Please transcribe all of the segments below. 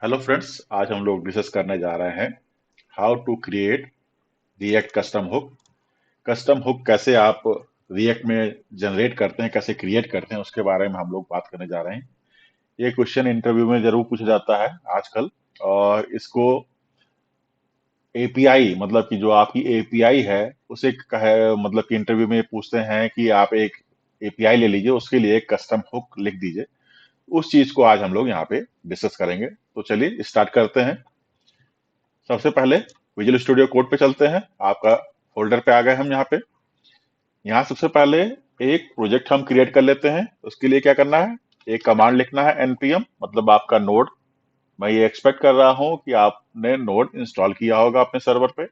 Hello friends, आज हम लोग डिस्कस करने जा रहे हैं how to create React custom hook. Custom hook कैसे आप रिएक्ट में जनरेट करते हैं, कैसे क्रिएट करते हैं, उसके बारे में हम लोग बात करने जा रहे हैं। ये क्वेश्चन इंटरव्यू में जरूर पूछा जाता है आजकल। और इसको एपीआई, मतलब कि जो आपकी एपीआई है, उसे कहे मतलब कि इंटरव्यू में पूछते हैं कि आप एक एपीआई ले लीजिए, उसके लिए एक कस्टम हुक लिख दीजिए। उस चीज को आज हम लोग यहाँ पे डिस्कस करेंगे। तो चलिए स्टार्ट करते हैं। सबसे पहले विजुअल स्टूडियो कोड पे चलते हैं। आपका फोल्डर पे आ गए हम यहाँ पे। यहाँ सबसे पहले एक प्रोजेक्ट हम क्रिएट कर लेते हैं। उसके लिए क्या करना है, एक कमांड लिखना है npm, मतलब आपका नोड। मैं ये एक्सपेक्ट कर रहा हूँ कि आपने नोड इंस्टॉल किया होगा अपने सर्वर पे।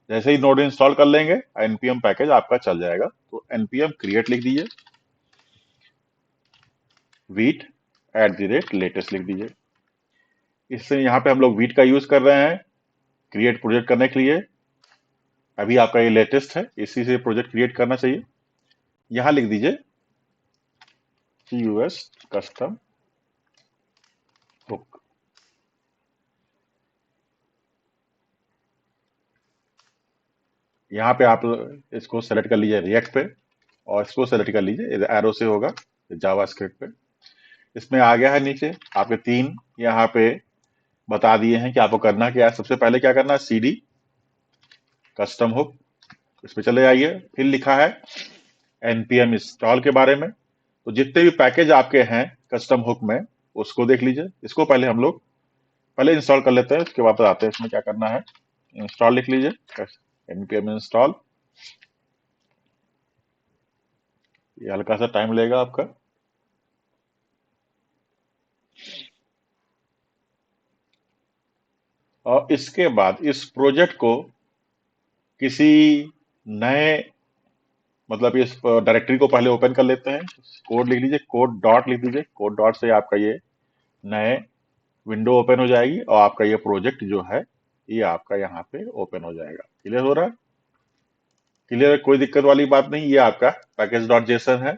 जैसे ही नोड इंस्टॉल कर लेंगे npm पैकेज आपका चल जाएगा। तो npm क्रिएट लिख दीजिए, वीट @latest लिख दीजिए। इससे यहाँ पे हम लोग वीट का यूज कर रहे हैं क्रिएट प्रोजेक्ट करने के लिए। अभी आपका ये लेटेस्ट है, इसी से प्रोजेक्ट क्रिएट करना चाहिए। यहाँ लिख दीजिए CUS कस्टम हुक। यहाँ पे आप इसको सेलेक्ट कर लीजिए रिएक्ट पे, और इसको सेलेक्ट कर लीजिए एरो से होगा जावा स्क्रिप्ट पे। इसमें आ गया है नीचे आपके तीन यहाँ पे बता दिए हैं कि आपको करना क्या है। सबसे पहले क्या करना है, CD कस्टम हुक, इस पे चले जाइए। फिर लिखा है npm इंस्टॉल के बारे में। तो जितने भी पैकेज आपके हैं कस्टम हुक में, उसको देख लीजिए। इसको पहले हम लोग पहले इंस्टॉल कर लेते हैं, उसके बाद बताते हैं इसमें क्या करना है। इंस्टॉल लिख लीजिए, npm इंस्टॉल। ये हल्का सा टाइम लेगा आपका। और इसके बाद इस प्रोजेक्ट को किसी नए, मतलब इस डायरेक्टरी को पहले ओपन कर लेते हैं। कोड लिख लीजिए, कोड डॉट लिख दीजिए। कोड डॉट से आपका ये नए विंडो ओपन हो जाएगी, और आपका ये प्रोजेक्ट जो है ये आपका यहाँ पे ओपन हो जाएगा। क्लियर हो रहा है? क्लियर है, कोई दिक्कत वाली बात नहीं। ये आपका पैकेज डॉट जेसन है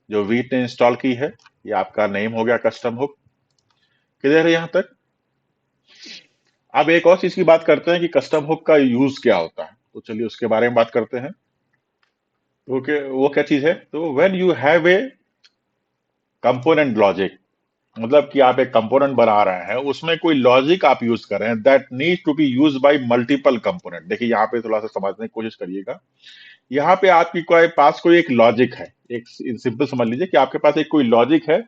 जो वीट ने इंस्टॉल की है। ये आपका नेम हो गया कस्टम हुक। क्लियर है यहाँ तक? अब एक और चीज की बात करते हैं कि कस्टम हुक का यूज क्या होता है। तो चलिए उसके बारे में बात करते हैं। तो वो क्या चीज है, तो when you have a component logic, मतलब कि आप एक कंपोनेंट बना रहे हैं, उसमें कोई लॉजिक आप यूज कर रहे हैं that need to be use by multiple component. देखिए यहाँ पे थोड़ा सा समझने की कोशिश करिएगा। यहाँ पे आपकी कोई पास कोई एक लॉजिक है। एक सिंपल समझ लीजिए कि आपके पास एक कोई लॉजिक है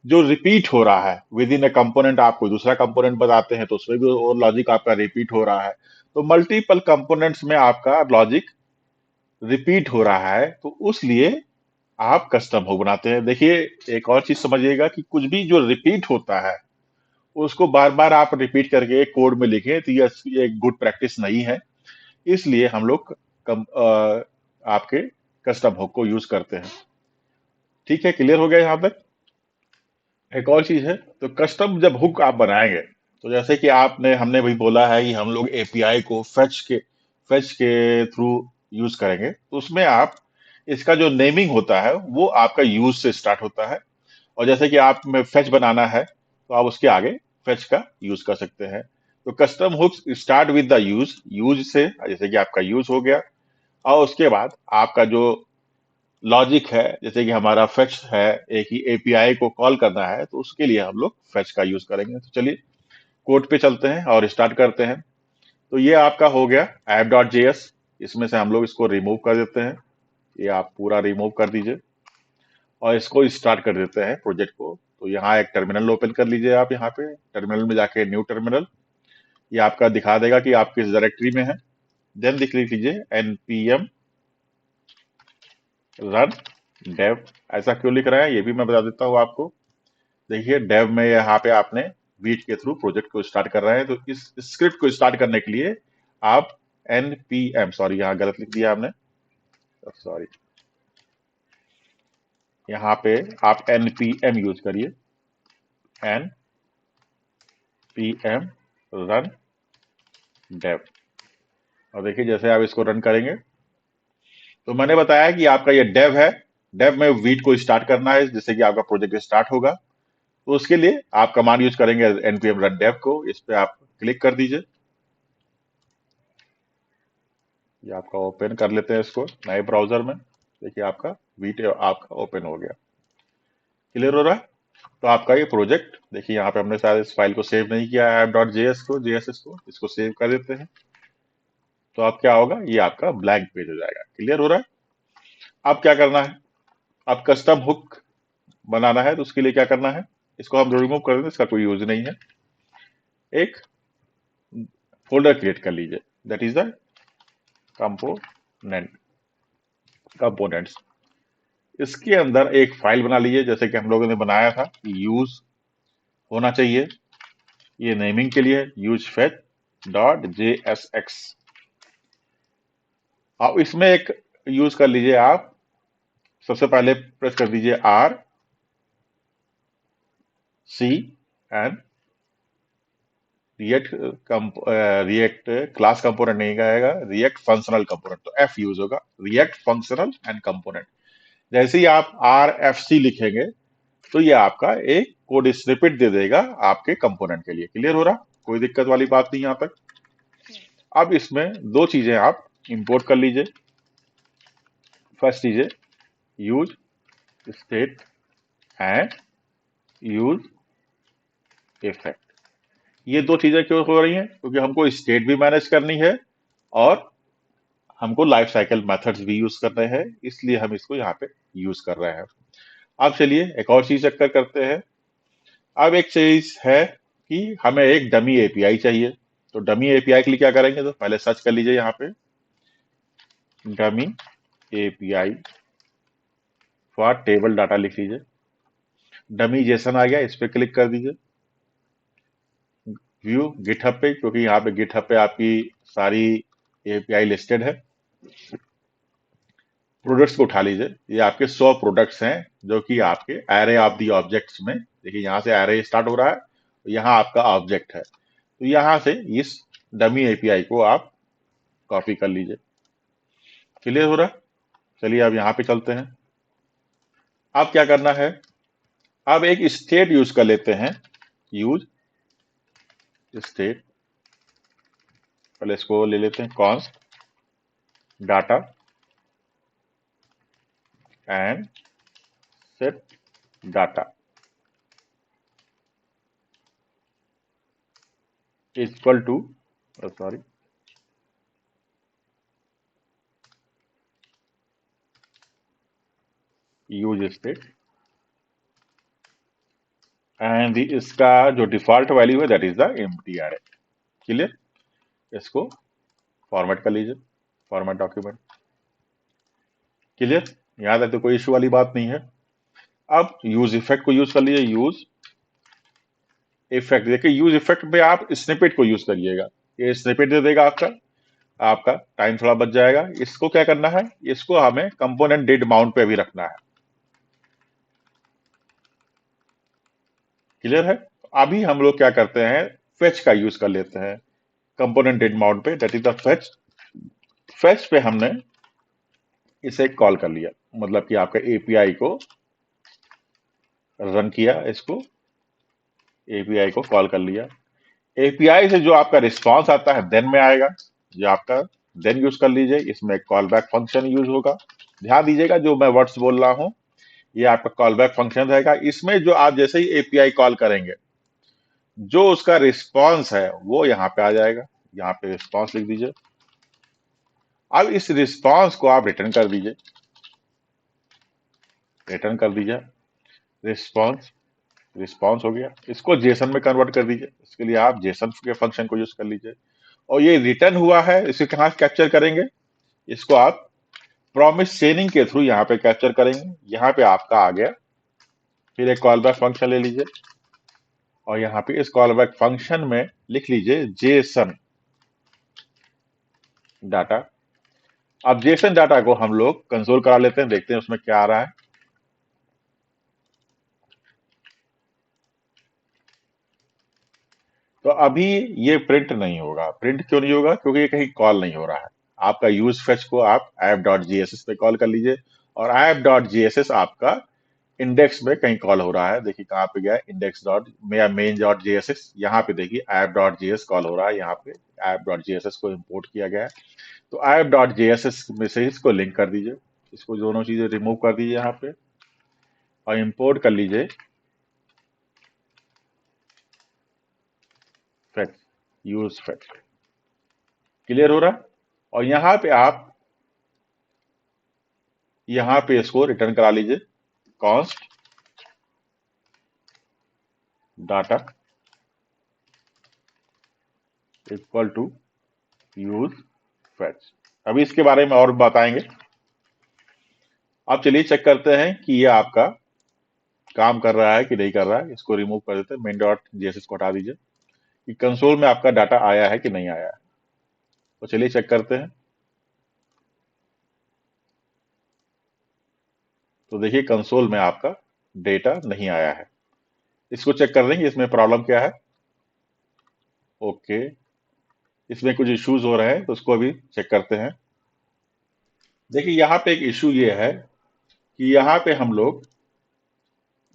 जो रिपीट हो रहा है विद इन ए कंपोनेंट। आप कोई दूसरा कंपोनेंट बताते हैं तो उसमें भी वो लॉजिक आपका रिपीट हो रहा है। तो मल्टीपल कंपोनेंट्स में आपका लॉजिक रिपीट हो रहा है, तो उस लिए आप कस्टम हुक बनाते हैं। देखिए एक और चीज समझिएगा कि कुछ भी जो रिपीट होता है उसको बार बार आप रिपीट करके कोड में लिखें तो ये एक गुड प्रैक्टिस नहीं है। इसलिए हम लोग आपके कस्टम हुक को यूज करते हैं। ठीक है, क्लियर हो गया यहाँ तक? एक और चीज है, तो कस्टम जब हुक आप बनाएंगे, तो जैसे कि आपने हमने भी बोला है कि हम लोग एपीआई को फेच के थ्रू यूज करेंगे, तो उसमें आप इसका जो नेमिंग होता है वो आपका यूज से स्टार्ट होता है। और जैसे कि आप में फेच बनाना है तो आप उसके आगे फेच का यूज कर सकते हैं। तो custom hooks start with the use, use से जैसे कि आपका यूज हो गया। और उसके बाद आपका जो लॉजिक है, जैसे कि हमारा फेच है, एक ही एपीआई को कॉल करना है, तो उसके लिए हम लोग फेच का यूज करेंगे। तो चलिए कोड पे चलते हैं और स्टार्ट करते हैं। तो ये आपका हो गया app.js। इसमें से हम लोग इसको रिमूव कर देते हैं। ये आप पूरा रिमूव कर दीजिए और इसको स्टार्ट कर देते हैं प्रोजेक्ट को। तो यहाँ एक टर्मिनल ओपन कर लीजिए। आप यहाँ पे टर्मिनल में जाके न्यू टर्मिनल, ये आपका दिखा देगा कि आप किस डायरेक्टरी में है। देन लिख लीजिए npm रन डेव। ऐसा क्यों लिख रहा है ये भी मैं बता देता हूँ आपको। देखिए डेव में यहाँ पे आपने वीट के थ्रू प्रोजेक्ट को स्टार्ट कर रहे हैं, तो इस स्क्रिप्ट को स्टार्ट करने के लिए आप npm, सॉरी यहाँ गलत लिख दिया आपने, सॉरी, यहाँ पे आप npm यूज करिए, npm रन डेव। और देखिए जैसे आप इसको रन करेंगे, तो मैंने बताया कि आपका ये डेव है। डेव में वीट को स्टार्ट करना है जिससे कि आपका प्रोजेक्ट स्टार्ट होगा। तो उसके लिए आप कमांड यूज करेंगे npm run dev को, इस पे आप क्लिक कर दीजिए। ये आपका ओपन कर लेते हैं इसको नए ब्राउजर में। देखिए आपका वीडियो आपका ओपन हो गया। क्लियर हो रहा है? तो आपका ये प्रोजेक्ट देखिए यहाँ पे हमने शायद इस फाइल को सेव नहीं किया है app.js को, JSS को, इसको सेव कर देते हैं। तो अब क्या होगा, ये आपका ब्लैंक पेज हो जाएगा। क्लियर हो रहा है? अब क्या करना है, अब कस्टम हुक बनाना है, तो उसके लिए क्या करना है, इसको हम रिमूव कर दें, इसका कोई यूज नहीं है। एक फोल्डर क्रिएट कर लीजिए, दैट इज द कंपोनेंट्स। इसके अंदर एक फाइल बना लीजिए, जैसे कि हम लोगों ने बनाया था, यूज होना चाहिए, ये नेमिंग के लिए यूज फेच डॉट JSX। अब इसमें एक यूज कर लीजिए आप, सबसे पहले प्रेस कर दीजिए RC रिएक्ट क्लास कंपोनेंट नहीं कहेगा, रिएक्ट फंक्शनल कंपोनेंट, तो F यूज होगा, रिएक्ट फंक्शनल एंड कंपोनेंट। जैसे ही आप RFC लिखेंगे तो ये आपका एक कोड स्निपेट दे देगा आपके कंपोनेंट के लिए। क्लियर हो रहा? कोई दिक्कत वाली बात नहीं यहाँ तक। अब इसमें दो चीजें आप इंपोर्ट कर लीजिए। फर्स्ट लीजिए use state and use effect. ये दो चीजें क्यों हो रही हैं? क्योंकि हमको स्टेट भी मैनेज करनी है और हमको लाइफ साइकिल मेथड्स भी यूज करने हैं, इसलिए हम इसको यहाँ पे यूज कर रहे हैं। अब चलिए एक और चीज चेक करते हैं। अब एक चीज है कि हमें एक डमी एपीआई चाहिए। तो डमी एपीआई के लिए क्या करेंगे, तो पहले सर्च कर लीजिए यहाँ पे dummy API for table data लिख लीजिए। डमी जेसन आ गया, इस पे क्लिक कर दीजिए। व्यू गिटहब पे, क्योंकि यहाँ पे गिटहब पे आपकी सारी एपीआई लिस्टेड है। प्रोडक्ट्स को उठा लीजिए, ये आपके 100 प्रोडक्ट्स हैं जो कि आपके एरे ऑफ दी ऑब्जेक्ट्स में, देखिए यहाँ से एरे स्टार्ट हो रहा है, यहाँ आपका ऑब्जेक्ट है, तो यहाँ से इस डमी एपीआई को आप कॉपी कर लीजिए। क्लियर हो रहा है? चलिए अब यहाँ पे चलते हैं। अब क्या करना है, अब एक स्टेट यूज कर लेते हैं, यूज स्टेट। पहले इसको ले लेते हैं const data and set data equal to sorry use state and इसका जो डिफॉल्ट वैल्यू है that is the empty array. Clear? इसको फॉर्मेट कर लीजिए, फॉर्मेट डॉक्यूमेंट। क्लियर? याद है तो कोई इशू वाली बात नहीं है। अब यूज इफेक्ट को यूज कर लीजिए, यूज इफेक्ट। देखिए यूज इफेक्ट में आप स्निपेट को यूज करिएगा, ये स्निपेट दे देगा आपका, आपका टाइम थोड़ा बच जाएगा। इसको क्या करना है, इसको हमें कंपोनेंट डेट माउंट पे भी रखना है। क्लियर है? अभी हम लोग क्या करते हैं, फेच का यूज कर लेते हैं कंपोनेंट डेट माउंट पे, that is the fetch. Fetch पे हमने इसे कॉल कर लिया, मतलब कि आपका एपीआई को रन किया, इसको एपीआई को कॉल कर लिया। एपीआई से जो आपका रिस्पांस आता है देन में आएगा, जो आपका देन यूज कर लीजिए। इसमें एक कॉल बैक फंक्शन यूज होगा। ध्यान दीजिएगा जो मैं वर्ड्स बोल रहा हूं, ये आपका कॉल बैक फंक्शन रहेगा। इसमें जो आप जैसे ही एपीआई कॉल करेंगे, जो उसका रिस्पांस है वो यहाँ पे आ जाएगा। यहाँ पे रिस्पांस लिख दीजिए। अब इस रिस्पांस को आप रिटर्न कर दीजिए, रिटर्न कर दीजिए। रिस्पांस रिस्पांस हो गया, इसको जेसन में कन्वर्ट कर दीजिए। इसके लिए आप जेसन के फंक्शन को यूज कर लीजिए। और ये रिटर्न हुआ है, इसे कहाँ कैप्चर करेंगे, इसको आप प्रॉमिस चेनिंग के थ्रू यहाँ पे कैप्चर करेंगे। यहाँ पे आपका आ गया। फिर एक कॉल बैक फंक्शन ले लीजिए और यहाँ पे इस कॉल बैक फंक्शन में लिख लीजिए जेसन डाटा। अब जेसन डाटा को हम लोग कंसोल करा लेते हैं, देखते हैं उसमें क्या आ रहा है। तो अभी ये प्रिंट नहीं होगा। प्रिंट क्यों नहीं होगा? क्योंकि ये कहीं कॉल नहीं हो रहा है। आपका यूज फेच को आप app.jss पे कॉल कर लीजिए और app.jss आपका इंडेक्स में कहीं कॉल हो रहा है, देखिए कहाँ पे गया है, इंडेक्स डॉट या मेन डॉट जेएसएस, यहाँ पे देखिए ऐप डॉट जेएस कॉल हो रहा है, यहाँ पे ऐप डॉट जेएसएस को इंपोर्ट किया गया है। तो ऐप डॉट जेएसएस में से इसको लिंक कर दीजिए, इसको दोनों चीजें रिमूव कर दीजिए यहाँ पे और इंपोर्ट कर लीजिए फेच, यूज फेच। क्लियर हो रहा है? और यहाँ पे आप यहाँ पे इसको रिटर्न करा लीजिए, const data equal to use fetch. अभी इसके बारे में और बताएंगे। अब चलिए चेक करते हैं कि ये आपका काम कर रहा है कि नहीं कर रहा है। इसको रिमूव कर देते हैं, मेन डॉट जेएसएस को हटा दीजिए कि कंसोल में आपका डाटा आया है कि नहीं आया है। तो चलिए चेक करते हैं। तो देखिए कंसोल में आपका डेटा नहीं आया है। इसको चेक कर लेंगे इसमें प्रॉब्लम क्या है। ओके, इसमें कुछ इश्यूज हो रहे हैं तो उसको अभी चेक करते हैं। देखिए यहाँ पे एक इश्यू ये है कि यहाँ पे हम लोग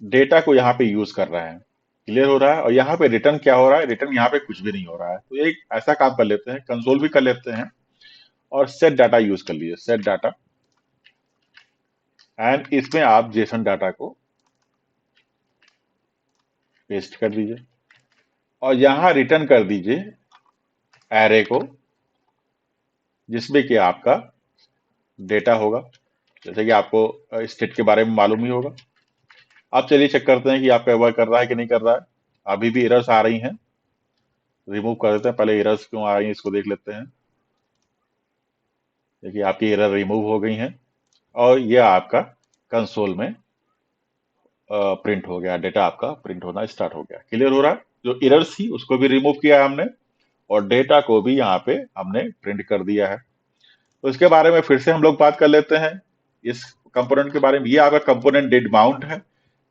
डेटा को यहाँ पे यूज कर रहे हैं। क्लियर हो रहा है? और यहाँ पे रिटर्न क्या हो रहा है, रिटर्न यहाँ पे कुछ भी नहीं हो रहा है। तो एक ऐसा काम कर लेते हैं, कंसोल भी कर लेते हैं और सेट डाटा यूज कर लीजिए, सेट डाटा, एंड इसमें आप जेसन डाटा को पेस्ट कर दीजिए और यहां रिटर्न कर दीजिए एरे को जिसमें कि आपका डेटा होगा, जैसे कि आपको स्टेट के बारे में मालूम ही होगा। अब चलिए चेक करते हैं कि आपका वर्क कर रहा है कि नहीं कर रहा है। अभी भी एरर्स आ रही हैं, रिमूव कर देते हैं। पहले एरर्स क्यों आ रही हैं इसको देख लेते हैं। देखिए आपकी एरर रिमूव हो गई हैं और ये आपका कंसोल में प्रिंट हो गया, डेटा आपका प्रिंट होना स्टार्ट हो गया। क्लियर हो रहा है? जो एरर्स थी उसको भी रिमूव किया है हमने और डेटा को भी यहाँ पे हमने प्रिंट कर दिया है। तो इसके बारे में फिर से हम लोग बात कर लेते हैं इस कंपोनेंट के बारे में। ये आपका कंपोनेंट डिड माउंट है।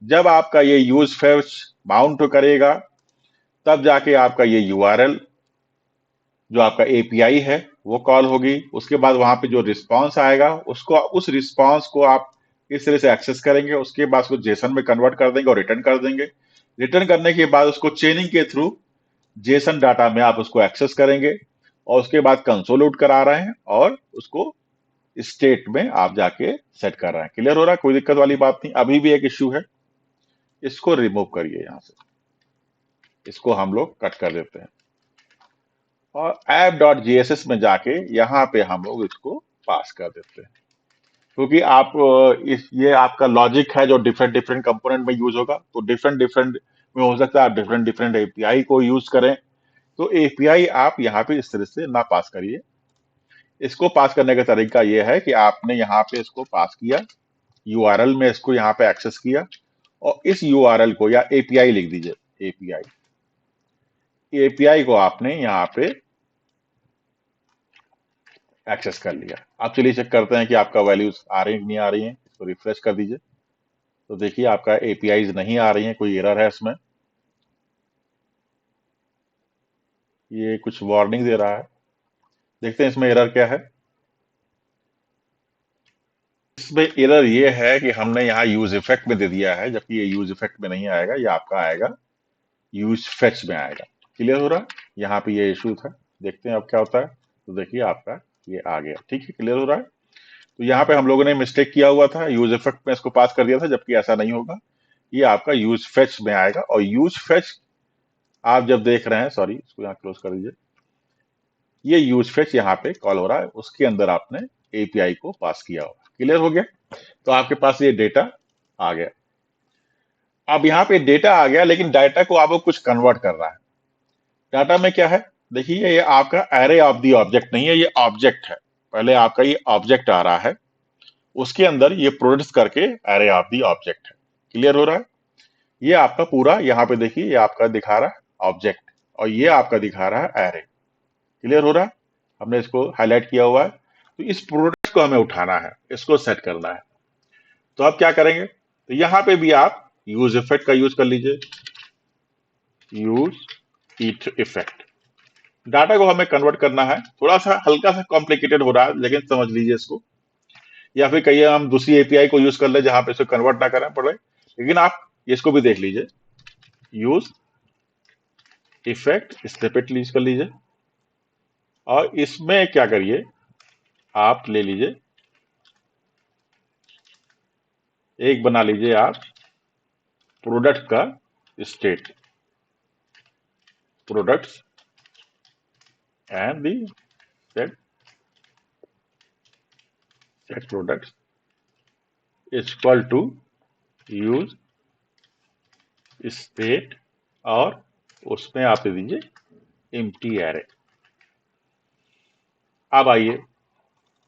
जब आपका ये यूज फेच माउंट करेगा तब जाके आपका ये यूआरएल जो आपका एपीआई है वो कॉल होगी। उसके बाद वहां पे जो रिस्पांस आएगा उसको, उस रिस्पांस को आप इस तरह से एक्सेस करेंगे। उसके बाद उसको जेसन में कन्वर्ट कर देंगे और रिटर्न कर देंगे। रिटर्न करने के बाद उसको चेनिंग के थ्रू जेसन डाटा में आप उसको एक्सेस करेंगे और उसके बाद कंसोल आउट करा रहे हैं और उसको स्टेट में आप जाके सेट कर रहे हैं। क्लियर हो रहा है? कोई दिक्कत वाली बात नहीं। अभी भी एक इश्यू है, इसको रिमूव करिए यहां से, इसको हम लोग कट कर देते हैं और ऐप डॉट जेएसएस में जाके यहाँ पे हम लोग इसको पास कर देते हैं। क्योंकि आप इस ये आपका लॉजिक है जो डिफरेंट डिफरेंट कंपोनेंट में यूज होगा, तो डिफरेंट डिफरेंट में हो सकता है आप डिफरेंट डिफरेंट एपीआई को यूज करें। तो एपीआई आप यहाँ पे इस तरह से ना पास करिए। इसको पास करने का तरीका ये है कि आपने यहाँ पे इसको पास किया, यूआरएल में इसको यहाँ पे एक्सेस किया और इस यूआरएल को या एपीआई लिख दीजिए, एपीआई, एपीआई को आपने यहाँ पे एक्सेस कर लिया। अब चलिए चेक करते हैं कि आपका वैल्यूज आ रही है कि नहीं आ रही है। इसको रिफ्रेश कर दीजिए तो देखिए आपका एपीआईज नहीं आ रही है, कोई एरर है इसमें। ये कुछ वार्निंग दे रहा है, देखते हैं इसमें एरर क्या है। इसमें एरर ये है कि हमने यहाँ यूज इफेक्ट में दे दिया है, जबकि ये यूज इफेक्ट में नहीं आएगा, ये आपका आएगा यूज फेच में आएगा। क्लियर हो रहा है? यहाँ पे ये इशू था, देखते हैं अब क्या होता है। तो देखिए आपका ये आ गया, ठीक है, क्लियर हो रहा है। तो यहाँ पे हम लोगों ने मिस्टेक किया हुआ था, यूज इफेक्ट में इसको पास कर दिया था, जबकि ऐसा नहीं होगा, ये आपका यूज फेच में आएगा। और यूज फेच आप जब देख रहे हैं, सॉरी इसको यहाँ क्लोज कर दीजिए, ये यूज फेच यहाँ पे कॉल हो रहा है, उसके अंदर आपने एपीआई को पास किया होगा। क्लियर हो गया? तो आपके पास ये डेटा आ गया। अब यहाँ पे डेटा आ गया, लेकिन डाटा को आपको कुछ कन्वर्ट करना है। डाटा में क्या है, देखिए ये आपका एरे ऑफ दी ऑब्जेक्ट नहीं है, ये ऑब्जेक्ट है। पहले आपका ये ऑब्जेक्ट आ रहा है, उसके अंदर ये प्रोड्यूस करके एरे ऑफ दी ऑब्जेक्ट है। क्लियर हो रहा है? ये आपका पूरा यहाँ पे देखिए, ये आपका दिखा रहा है ऑब्जेक्ट और ये आपका दिखा रहा है एरे। क्लियर हो रहा है? हमने इसको हाईलाइट किया हुआ है। तो इस प्रोडक्ट को हमें उठाना है, इसको सेट करना है। तो आप क्या करेंगे, तो यहाँ पे भी आप यूज इफेक्ट का यूज कर लीजिए, यूज इट इफेक्ट। डाटा को हमें कन्वर्ट करना है, थोड़ा सा हल्का सा कॉम्प्लिकेटेड हो रहा है, लेकिन समझ लीजिए इसको। या फिर कहिए हम दूसरी एपीआई को यूज कर ले जहां पे इसे कन्वर्ट ना करना पड़े। लेकिन आप इसको भी देख लीजिए, यूज इफेक्ट स्निपेट लीज कर लीजिए, और इसमें क्या करिए, आप ले लीजिए, एक बना लीजिए आप प्रोडक्ट का state, products and the set set products equal to use state, और उसमें आप दे दीजिए एम्प्टी एरे। अब आइए,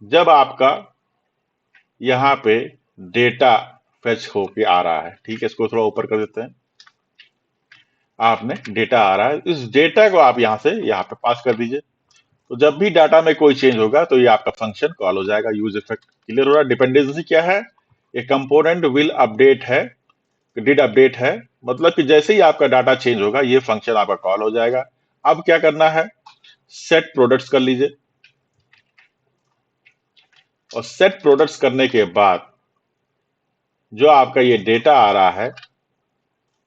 जब आपका यहाँ पे डेटा फेच होके आ रहा है, ठीक है, इसको थोड़ा ऊपर कर देते हैं, आपने डेटा आ रहा है, इस डेटा को आप यहाँ से यहाँ पे पास कर दीजिए। तो जब भी डाटा में कोई चेंज होगा तो ये आपका फंक्शन कॉल हो जाएगा, यूज इफेक्ट। क्लियर हो रहा है? डिपेंडेंसी क्या है, ए कंपोनेंट विल अपडेट है, डिड अपडेट है, मतलब कि जैसे ही आपका डाटा चेंज होगा ये फंक्शन आपका कॉल हो जाएगा। अब क्या करना है, सेट प्रोडक्ट्स कर लीजिए, और सेट प्रोडक्ट्स करने के बाद जो आपका ये डेटा आ रहा है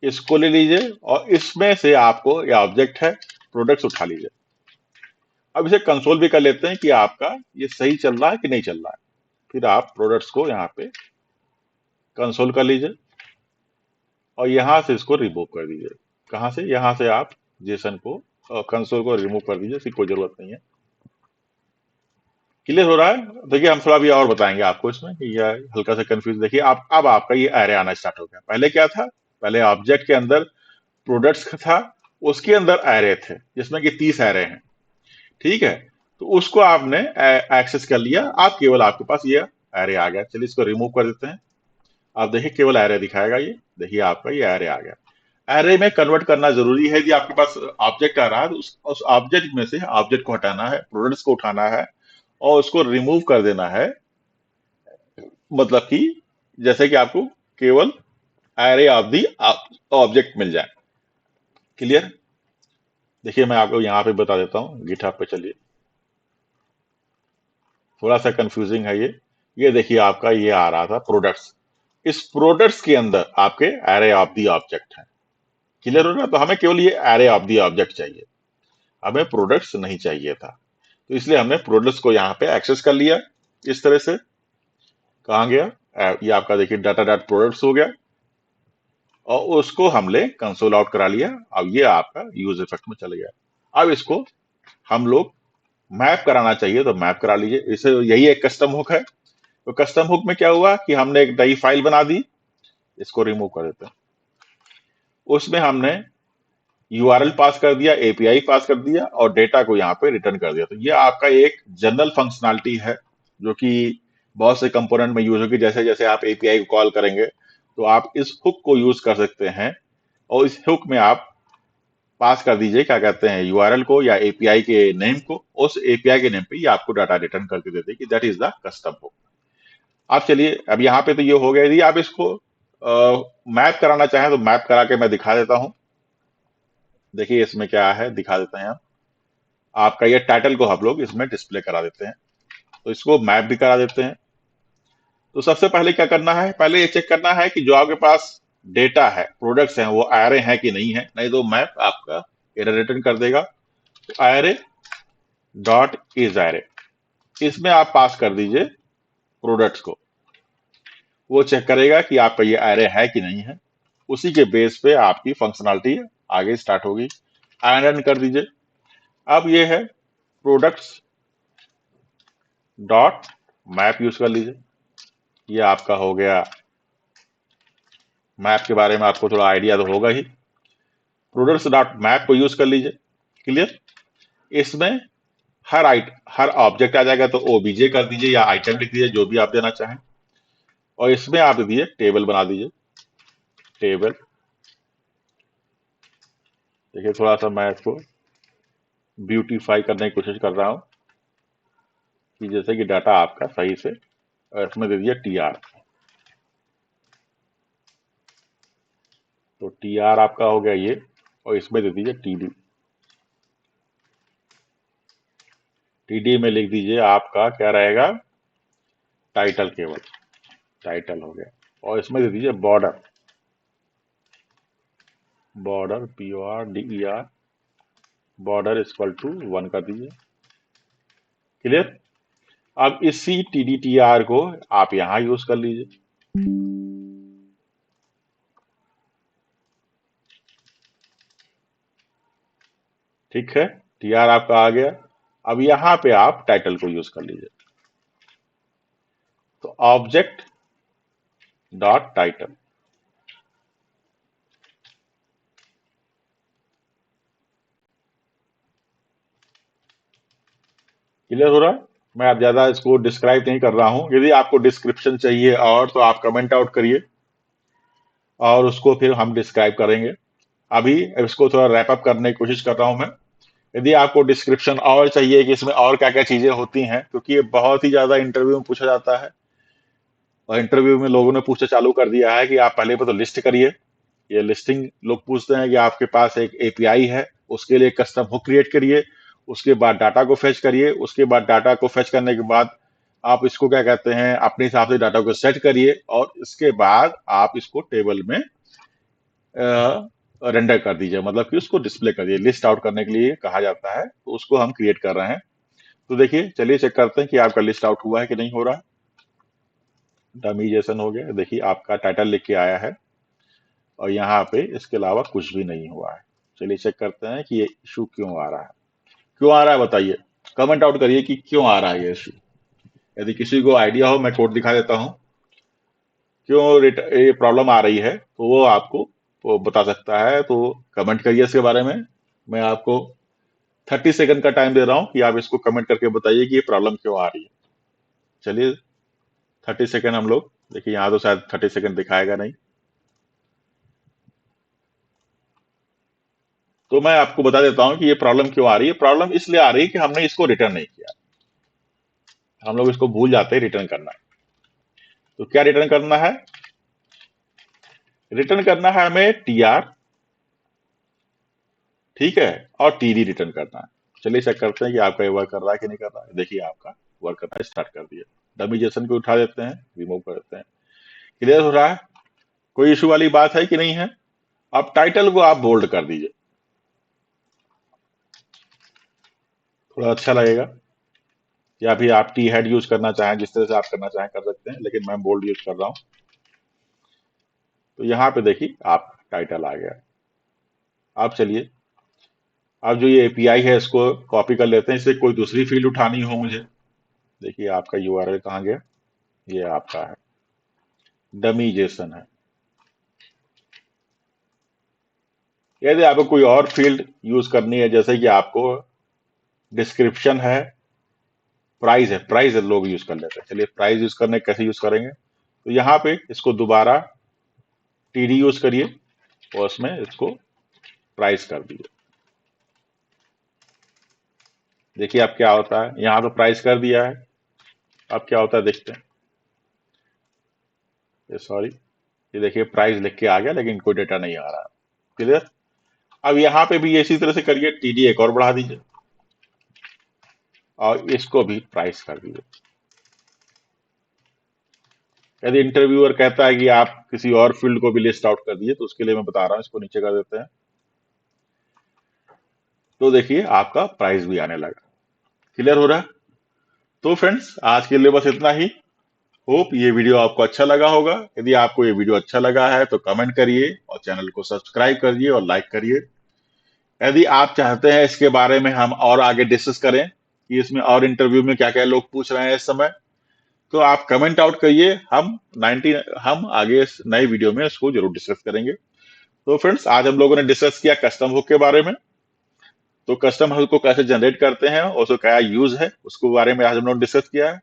इसको ले लीजिए, और इसमें से आपको ये ऑब्जेक्ट है प्रोडक्ट्स उठा लीजिए। अब इसे कंसोल भी कर लेते हैं कि आपका ये सही चल रहा है कि नहीं चल रहा है। फिर आप प्रोडक्ट्स को यहाँ पे कंसोल कर लीजिए, और यहां से इसको रिमूव कर दीजिए। कहां से, यहां से आप जेसन को कंसोल को रिमूव कर दीजिए, इसकी कोई जरूरत नहीं है। क्लियर हो रहा है? देखिए हम थोड़ा भी और बताएंगे आपको इसमें कि यह हल्का सा कंफ्यूज। देखिए आप, अब आपका ये एरे आना स्टार्ट हो गया। पहले क्या था, पहले ऑब्जेक्ट के अंदर प्रोडक्ट्स था, उसके अंदर एरे थे जिसमें कि 30 एरे हैं, ठीक है। तो उसको आपने एक्सेस कर लिया, आप केवल आपके पास ये एरे आ गया। चलिए इसको रिमूव कर देते हैं। आप देखिए केवल एरे दिखाएगा ये, देखिए आपका ये एरे आ गया। एरे में कन्वर्ट करना जरूरी है। यदि आपके पास ऑब्जेक्ट आ रहा है तो उस ऑब्जेक्ट में से ऑब्जेक्ट को हटाना है, प्रोडक्ट्स को उठाना है, और उसको रिमूव कर देना है। मतलब कि जैसे कि आपको केवल एरे ऑफ दी ऑब्जेक्ट मिल जाए। क्लियर? देखिए मैं आपको यहाँ पे बता देता हूँ, गिटहब पे चलिए, थोड़ा सा कंफ्यूजिंग है ये देखिए आपका ये आ रहा था प्रोडक्ट्स, इस प्रोडक्ट्स के अंदर आपके एरे ऑफ दी ऑब्जेक्ट है। क्लियर हो रहा है? तो हमें केवल ये एरे ऑफ दी ऑब्जेक्ट चाहिए, हमें प्रोडक्ट्स नहीं चाहिए था। तो इसलिए हमने प्रोडक्ट्स को यहाँ पे एक्सेस कर लिया इस तरह से। कहाँ गया, ये आपका देखिए डाटा डॉट प्रोडक्ट्स हो गया, और उसको हमने कंसोल आउट करा लिया। अब ये आपका यूज इफेक्ट में चल गया। अब इसको हम लोग मैप कराना चाहिए तो मैप करा लीजिए, इसे यही एक कस्टम हुक है। तो कस्टम हुक में क्या हुआ कि हमने एक नई फाइल बना दी, इसको रिमूव कर देते हैं। उसमें हमने यूआरएल पास कर दिया, एपीआई पास कर दिया, और डेटा को यहाँ पे रिटर्न कर दिया। तो ये आपका एक जनरल फंक्शनैलिटी है जो कि बहुत से कंपोनेंट में यूज होगी। जैसे जैसे आप एपीआई को कॉल करेंगे तो आप इस हुक को यूज कर सकते हैं, और इस हुक में आप पास कर दीजिए क्या कहते हैं यूआरएल को या एपीआई के नेम को, उस एपीआई के नेम पे ये आपको डाटा रिटर्न करके देते हैं कि that is the custom hook. आप चलिए अब यहाँ पे तो ये हो गया। यदि आप इसको मैप कराना चाहें तो मैप करा के मैं दिखा देता हूँ। देखिए इसमें क्या है, दिखा देते हैं। आपका ये टाइटल को हम लोग इसमें डिस्प्ले करा देते हैं, तो इसको मैप भी करा देते हैं। तो सबसे पहले क्या करना है, पहले ये चेक करना है कि जो आपके पास डेटा है, प्रोडक्ट्स हैं, वो एरे हैं कि नहीं है, नहीं तो मैप आपका एरर रिटर्न कर देगा। तो एरे डॉट इज एरे, इसमें आप पास कर दीजिए प्रोडक्ट्स को, वो चेक करेगा कि आपका ये एरे है कि नहीं है। उसी के बेस पे आपकी फंक्शनलिटी आगे स्टार्ट होगी। रन कर दीजिए। अब ये है प्रोडक्ट्स डॉट मैप, यूज कर लीजिए। ये आपका हो गया। मैप के बारे में आपको थोड़ा आइडिया तो होगा ही, प्रोडक्ट्स डॉट मैप को यूज कर लीजिए। क्लियर? इसमें हर ऑब्जेक्ट आ जाएगा, तो ओबीजे कर दीजिए या आइटम लिख दीजिए, जो भी आप देना चाहें। और इसमें आप दीजिए टेबल बना दीजिए, टेबल। देखिए थोड़ा सा मैं इसको ब्यूटीफाई करने की कोशिश कर रहा हूँ कि जैसे कि डाटा आपका सही से, और इसमें दे दीजिए टीआर। तो टीआर आपका हो गया ये, और इसमें दे दीजिए टीडी। टीडी में लिख दीजिए आपका क्या रहेगा, टाइटल, केवल टाइटल हो गया। और इसमें दे दीजिए border, border BORDER border equal to 1 कर दीजिए। क्लियर। अब इसी TDTR को आप यहां यूज कर लीजिए। ठीक है, TR आपका आ गया। अब यहां पे आप टाइटल को यूज कर लीजिए। तो ऑब्जेक्ट डॉट टाइटल। क्लियर हो रहा है। मैं अब ज्यादा इसको डिस्क्राइब नहीं कर रहा हूं। यदि आपको डिस्क्रिप्शन चाहिए और तो आप कमेंट आउट करिए और उसको फिर हम डिस्क्राइब करेंगे। अभी इसको थोड़ा रैप अप करने की कोशिश कर रहा हूं मैं। यदि आपको डिस्क्रिप्शन और चाहिए कि इसमें और क्या क्या चीजें होती हैं, क्योंकि ये बहुत ही ज्यादा इंटरव्यू में पूछा जाता है और इंटरव्यू में लोगों ने पूछना चालू कर दिया है कि आप पहले तो लिस्ट करिए। ये लिस्टिंग लोग पूछते हैं कि आपके पास एक एपीआई है, उसके लिए कस्टम हुक क्रिएट करिए, उसके बाद डाटा को फेच करिए, उसके बाद डाटा को फेच करने के बाद आप इसको क्या कहते हैं अपने हिसाब से डाटा को सेट करिए और इसके बाद आप इसको टेबल में रेंडर कर दीजिए, मतलब कि उसको डिस्प्ले करिए। लिस्ट आउट करने के लिए कहा जाता है, तो उसको हम क्रिएट कर रहे हैं। तो देखिए, चलिए चेक करते हैं कि आपका लिस्ट आउट हुआ है कि नहीं हो रहा है। डमी जेसन हो गया। देखिए आपका टाइटल लिख के आया है और यहाँ पे इसके अलावा कुछ भी नहीं हुआ है। चलिए चेक करते हैं कि ये इशू क्यों आ रहा है। क्यों आ रहा है बताइए, कमेंट आउट करिए कि क्यों आ रहा है ये इशू। यदि किसी को आइडिया हो, मैं कोड दिखा देता हूँ क्यों ये प्रॉब्लम आ रही है, तो वो आपको वो बता सकता है। तो कमेंट करिए इसके बारे में। मैं आपको 30 सेकंड का टाइम दे रहा हूँ कि आप इसको कमेंट करके बताइए कि ये प्रॉब्लम क्यों आ रही है। चलिए 30 सेकंड हम लोग, देखिए यहाँ तो शायद 30 सेकंड दिखाएगा नहीं। तो मैं आपको बता देता हूँ कि ये प्रॉब्लम क्यों आ रही है। प्रॉब्लम इसलिए आ रही है कि हमने इसको रिटर्न नहीं किया। हम लोग इसको भूल जाते हैं रिटर्न करना। तो क्या रिटर्न करना है? रिटर्न करना है हमें TR, ठीक है, और TD रिटर्न करना है। चलिए चेक करते हैं कि आपका ये वर्क कर रहा है कि नहीं कर रहा है। देखिए आपका वर्क करना स्टार्ट कर दिया। डमी जेसन को उठा देते हैं, रिमूव कर देते हैं। क्लियर हो रहा है? कोई इशू वाली बात है कि नहीं है? अब टाइटल को आप बोल्ड कर दीजिए, थोड़ा अच्छा लगेगा। या फिर आप टी हेड यूज करना चाहें, जिस तरह से आप करना चाहें कर सकते हैं, लेकिन मैं बोल्ड यूज कर रहा हूं। तो यहाँ पे देखिए आप टाइटल आ गया। अब चलिए, अब जो ये एपीआई है इसको कॉपी कर लेते हैं। इससे कोई दूसरी फील्ड उठानी हो मुझे। देखिए आपका यूआरएल कहाँ गया, ये आपका है, डमी जेसन है। यदि आपको कोई और फील्ड यूज करनी है, जैसे कि आपको डिस्क्रिप्शन है, प्राइस है, प्राइस लोग यूज कर लेते हैं। चलिए प्राइस यूज करने कैसे यूज करेंगे, तो यहाँ पे इसको दोबारा TD यूज करिए और उसमें इसको प्राइस कर दीजिए। देखिए अब क्या होता है, यहाँ तो प्राइस कर दिया है। अब क्या होता है देखते हैं। ये सॉरी, ये देखिए प्राइस लिख के आ गया लेकिन कोई डेटा नहीं आ रहा। क्लियर। अब यहाँ पे भी इसी तरह से करिए, TD एक और बढ़ा दीजिए और इसको भी प्राइस कर दीजिए। यदि इंटरव्यूअर कहता है कि आप किसी और फील्ड को भी लिस्ट आउट कर दीजिए, तो उसके लिए मैं बता रहा हूँ, इसको नीचे कर देते हैं। तो देखिए आपका प्राइस भी आने लगा। क्लियर हो रहा है? तो फ्रेंड्स आज के लिए बस इतना ही। होप ये वीडियो आपको अच्छा लगा होगा। यदि आपको ये वीडियो अच्छा लगा है तो कमेंट करिए और चैनल को सब्सक्राइब करिए और लाइक करिए। यदि आप चाहते हैं इसके बारे में हम और आगे डिस्कस करें कि इसमें और इंटरव्यू में क्या क्या लोग पूछ रहे हैं इस समय, तो आप कमेंट आउट करिए। हम आगे इस नए वीडियो में इसको जरूर डिस्कस करेंगे। तो फ्रेंड्स आज हम लोगों ने डिस्कस किया कस्टम हुक के बारे में। तो कस्टम हुक को कैसे जनरेट करते हैं और उसका क्या यूज है, उसके बारे में आज हम लोगों ने डिस्कस किया है।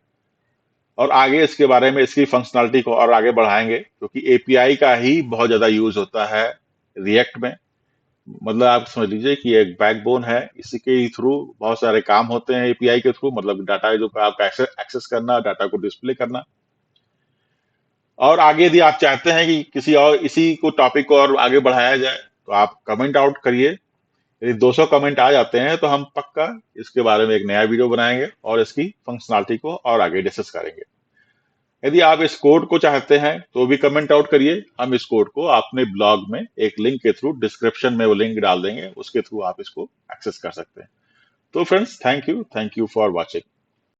और आगे इसके बारे में, इसकी फंक्शनलिटी को और आगे बढ़ाएंगे, क्योंकि एपीआई का ही बहुत ज्यादा यूज होता है रिएक्ट में। मतलब आप समझ लीजिए कि एक बैकबोन है, इसी के थ्रू बहुत सारे काम होते हैं एपीआई के थ्रू। मतलब डाटा जो आपका एक्सेस करना, डाटा को डिस्प्ले करना। और आगे यदि आप चाहते हैं कि किसी और इसी को टॉपिक को और आगे बढ़ाया जाए, तो आप कमेंट आउट करिए। यदि 200 कमेंट आ जाते हैं तो हम पक्का इसके बारे में एक नया वीडियो बनाएंगे और इसकी फंक्शनलिटी को और आगे डिस्कस करेंगे। यदि आप इस कोड को चाहते हैं तो भी कमेंट आउट करिए, हम इस कोड को अपने ब्लॉग में एक लिंक के थ्रू, डिस्क्रिप्शन में वो लिंक डाल देंगे, उसके थ्रू आप इसको एक्सेस कर सकते हैं। तो friends, thank you for watching.